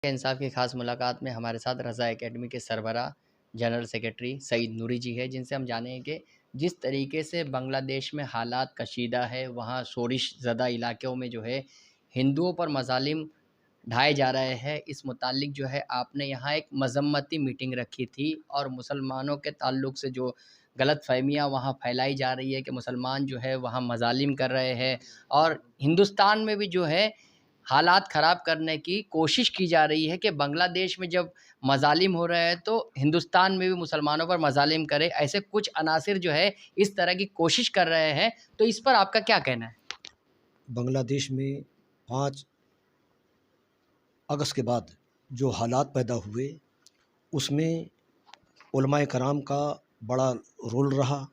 انصاف کی خاص ملاقات میں ہمارے ساتھ رضا اکیڈمی کے سربراہ جنرل سیکریٹری سعید نوری جی ہے، جن سے ہم جانیں گے کہ جس طریقے سے بنگلہ دیش میں حالات کشیدہ ہے، وہاں شورش زدہ علاقوں میں جو ہے ہندوؤں پر مظالم ڈھائے جا رہے ہیں، اس متعلق جو ہے آپ نے یہاں ایک مذمتی میٹنگ رکھی تھی اور مسلمانوں کے تعلق سے جو غلط فہمیاں وہاں پھیلائی جا رہی ہے کہ مسلمان جو ہے وہاں مظالم کر رہے ہیں اور ہندوستان میں بھی جو ہے حالات خراب کرنے کی کوشش کی جا رہی ہے کہ بنگلہ دیش میں جب مظالم ہو رہے ہیں تو ہندوستان میں بھی مسلمانوں پر مظالم کرے، ایسے کچھ عناصر جو ہے اس طرح کی کوشش کر رہے ہیں، تو اس پر آپ کا کیا کہنا ہے؟ بنگلہ دیش میں 5 اگست کے بعد جو حالات پیدا ہوئے اس میں علماء کرام کا بڑا رول رہا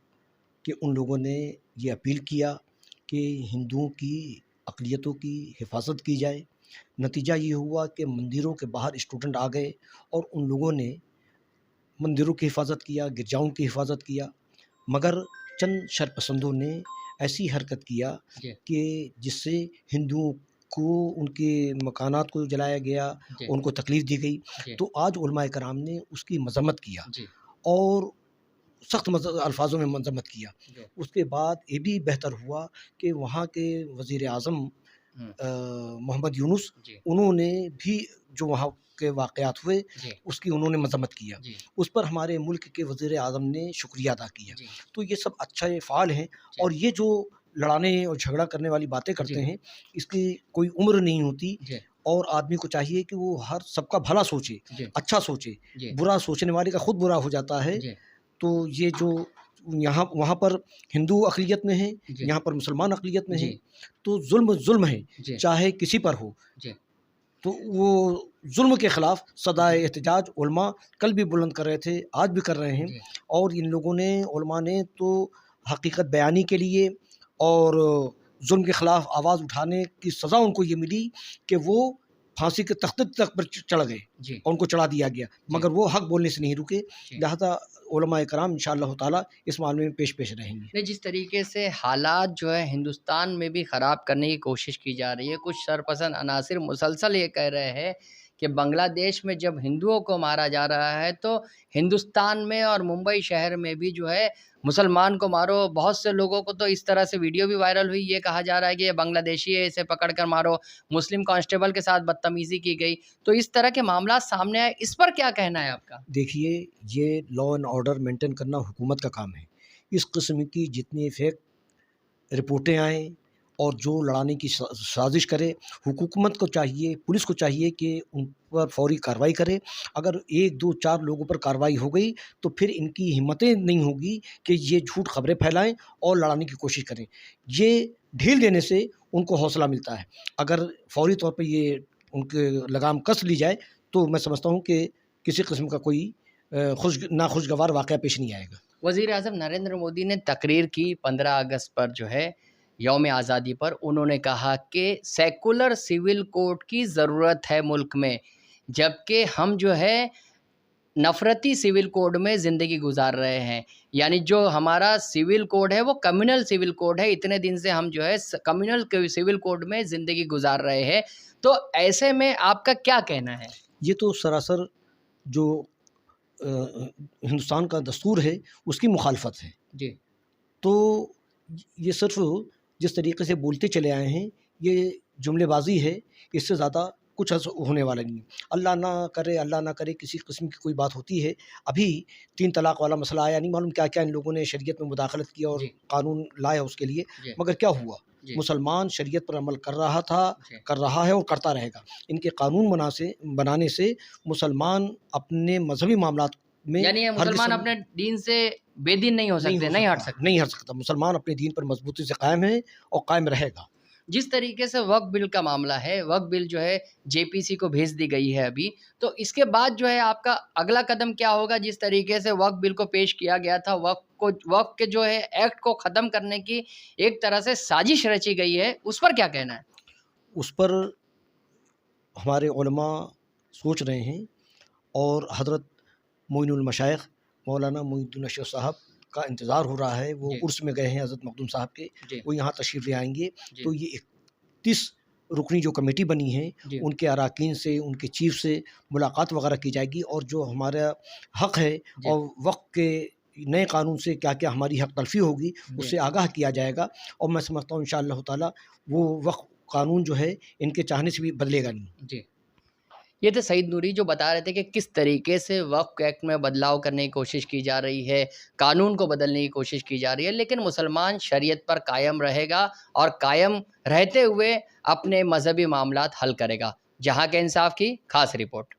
کہ ان لوگوں نے یہ اپیل کیا کہ ہندوؤں کی اقلیتوں کی حفاظت کی جائے۔ نتیجہ یہ ہوا کہ مندروں کے باہر اسٹوڈنٹ آ گئے اور ان لوگوں نے مندروں کی حفاظت کیا، گرجاؤں کی حفاظت کیا، مگر چند شرپسندوں نے ایسی حرکت کیا کہ جس سے ہندوؤں کو ان کے مکانات کو جلایا گیا، ان کو تکلیف دی گئی۔ تو آج علماء کرام نے اس کی مذمت کیا اور سخت الفاظوں میں مذمت کیا۔ اس کے بعد یہ بھی بہتر ہوا کہ وہاں کے وزیر اعظم محمد یونس انہوں نے بھی جو وہاں کے واقعات ہوئے اس کی انہوں نے مذمت کیا، اس پر ہمارے ملک کے وزیر اعظم نے شکریہ ادا کیا۔ تو یہ سب اچھا فعال ہیں، اور یہ جو لڑانے اور جھگڑا کرنے والی باتیں کرتے ہیں اس کی کوئی عمر نہیں ہوتی، اور آدمی کو چاہیے کہ وہ ہر سب کا بھلا سوچے، اچھا سوچے۔ برا سوچنے والے کا خود برا ہو جاتا ہے۔ تو یہ جو وہاں پر ہندو اقلیت میں ہیں، یہاں پر مسلمان اقلیت میں ہیں، تو ظلم ہے چاہے کسی پر ہو۔ تو وہ ظلم کے خلاف صدائے احتجاج علماء کل بھی بلند کر رہے تھے، آج بھی کر رہے ہیں، اور ان لوگوں نے علماء نے تو حقیقت بیانی کے لیے اور ظلم کے خلاف آواز اٹھانے کی سزا ان کو یہ ملی کہ وہ پھانسی کے تختے تک پر چڑھ گئے اور ان کو چڑھا دیا گیا، مگر وہ حق بولنے سے نہیں رکے۔ لہذا علماء کرام انشاءاللہ تعالی اس معاملے میں پیش رہیں گے۔ جس طریقے سے حالات جو ہے ہندوستان میں بھی خراب کرنے کی کوشش کی جا رہی ہے، کچھ شرپسند عناصر مسلسل یہ کہہ رہے ہیں کہ بنگلہ دیش میں جب ہندوؤں کو مارا جا رہا ہے تو ہندوستان میں اور ممبئی شہر میں بھی جو ہے مسلمان کو مارو۔ بہت سے لوگوں کو تو اس طرح سے ویڈیو بھی وائرل ہوئی، یہ کہا جا رہا ہے کہ یہ بنگلہ دیشی ہے، اسے پکڑ کر مارو، مسلم کانسٹیبل کے ساتھ بدتمیزی کی گئی۔ تو اس طرح کے معاملات سامنے آئے، اس پر کیا کہنا ہے آپ کا؟ دیکھیے، یہ لا اینڈ آرڈر مینٹین کرنا حکومت کا کام ہے۔ اس قسم کی جتنی فیک رپورٹیں آئیں اور جو لڑانے کی سازش کرے، حکومت کو چاہیے، پولیس کو چاہیے کہ ان پر فوری کارروائی کرے۔ اگر 1 2 4 لوگوں پر کارروائی ہو گئی تو پھر ان کی ہمتیں نہیں ہوگی کہ یہ جھوٹ خبریں پھیلائیں اور لڑانے کی کوشش کریں۔ یہ ڈھیل دینے سے ان کو حوصلہ ملتا ہے۔ اگر فوری طور پہ یہ ان کے لگام کس لی جائے تو میں سمجھتا ہوں کہ کسی قسم کا کوئی ناخوشگوار واقعہ پیش نہیں آئے گا۔ وزیر اعظم نریندر مودی نے تقریر کی 15 اگست پر جو ہے یوم آزادی پر، انہوں نے کہا کہ سیکولر سول کوڈ کی ضرورت ہے ملک میں، جبکہ ہم جو ہے نفرتی سول کوڈ میں زندگی گزار رہے ہیں۔ یعنی جو ہمارا سول کوڈ ہے وہ کمیونل سول کوڈ ہے، اتنے دن سے ہم جو ہے کمیونل سول کوڈ میں زندگی گزار رہے ہیں۔ تو ایسے میں آپ کا کیا کہنا ہے؟ یہ تو سراسر جو ہندوستان کا دستور ہے اس کی مخالفت ہے۔ تو یہ صرف جس طریقے سے بولتے چلے آئے ہیں یہ جملے بازی ہے، اس سے زیادہ کچھ ہونے والا نہیں۔ اللہ نہ کرے کسی قسم کی کوئی بات ہوتی ہے۔ ابھی 3 طلاق والا مسئلہ آیا، نہیں معلوم کیا ان لوگوں نے شریعت میں مداخلت کیا اور قانون لایا اس کے لیے، مگر کیا ہوا؟ مسلمان شریعت پر عمل کر رہا ہے اور کرتا رہے گا۔ ان کے قانون بنانے سے مسلمان اپنے مذہبی معاملات میں، یعنی مسلمان اپنے دین سے بے دین نہیں ہو سکتے، نہیں ہٹ سکتا۔ مسلمان اپنے دین پر مضبوطی سے قائم ہے اور قائم رہے گا۔ جس طریقے سے وقف بل کا معاملہ ہے، وقف بل جو ہے JPC کو بھیج دی گئی ہے ابھی، تو اس کے بعد جو ہے آپ کا اگلا قدم کیا ہوگا؟ جس طریقے سے وقف بل کو پیش کیا گیا تھا، وقف کے جو ہے ایکٹ کو ختم کرنے کی ایک طرح سے سازش رچی گئی ہے، اس پر کیا کہنا ہے؟ اس پر ہمارے علماء سوچ رہے ہیں، اور حضرت معین المشائخ مولانا معین الدین اشرف صاحب کا انتظار ہو رہا ہے۔ وہ عرس میں گئے ہیں حضرت مخدوم صاحب کے، وہ یہاں تشریف لے آئیں گے۔ تو یہ 31 رکنی جو کمیٹی بنی ہے جی ان کے اراکین سے، ان کے چیف سے ملاقات وغیرہ کی جائے گی، اور جو ہمارا حق ہے جی اور وقت کے نئے قانون سے کیا کیا ہماری حق تلفی ہوگی اس جی سے آگاہ کیا جائے گا، اور میں سمجھتا ہوں انشاءاللہ تعالیٰ وہ وقت قانون جو ہے ان کے چاہنے سے بھی بدلے گا نہیں۔ جی یہ تھے سعید نوری جو بتا رہے تھے کہ کس طریقے سے وقف ایکٹ میں بدلاؤ کرنے کی کوشش کی جا رہی ہے، قانون کو بدلنے کی کوشش کی جا رہی ہے، لیکن مسلمان شریعت پر قائم رہے گا اور قائم رہتے ہوئے اپنے مذہبی معاملات حل کرے گا۔ جہاں کے انصاف کی خاص رپورٹ۔